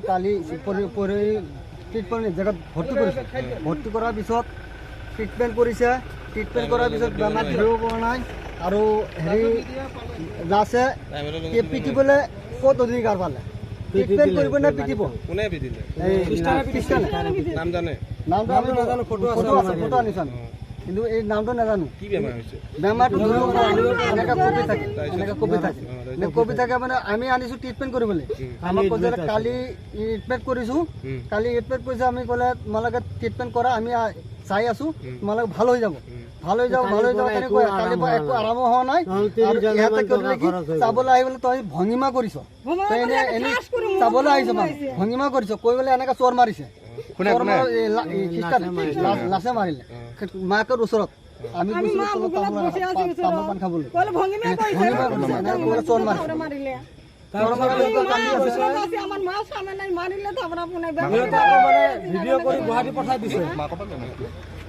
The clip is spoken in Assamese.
কালি ট্ৰিটমেণ্ট জেগাত ভৰ্তি কৰাৰ পিছত ট্ৰিটমেণ্ট কৰিছে। ট্ৰিটমেণ্ট কৰাৰ পিছত বেমাৰ ধৰিব পৰা নাই আৰু হেৰি লাছে পিটিবলৈ ক'ত অধিকাৰ পালে ট্ৰিটমেণ্ট কৰিব নে পিটিব? কোনে পিটিলে? নাম জানে? নামটো আমি নাজানো, ফটো আনিছো আমি, কিন্তু এই নামটো নাজানো। কি বেমাৰ হৈছে? বেমাৰটো ধৰিব পৰা নাই। এনেকৈ কপি থাকে মানে আমি আনিছো ট্ৰিটমেণ্ট কৰিবলৈ। আমাক কৈছে কালি ট্ৰিটমেণ্ট কৰিছোঁ, কালি ট্ৰিটমেণ্ট কৰিছে। আমি ক'লে তোমালোকে ট্ৰিটমেণ্ট কৰা, আমি চাই আছোঁ, তোমালোকে ভাল হৈ যাব তেনেকৈ। কালি পৰা একো আৰাম হোৱা নাই। আৰু ইহঁতে কৰিলে কি চাবলৈ আহিবলৈ তই ভংগীমা কৰিছ, তই এনে চাবলৈ আহিছ মানে ভংগীমা কৰিছ, কৈ পেলাই এনেকৈ চোৰ মাৰিছে। লাছে মাৰিলে মাকৰ ওচৰত। আমি তামোল পাণ খাবলৈ চোৰ মাৰিছে। ভিডিঅ' কৰি গুৱাহাটী পঠাই দিছে।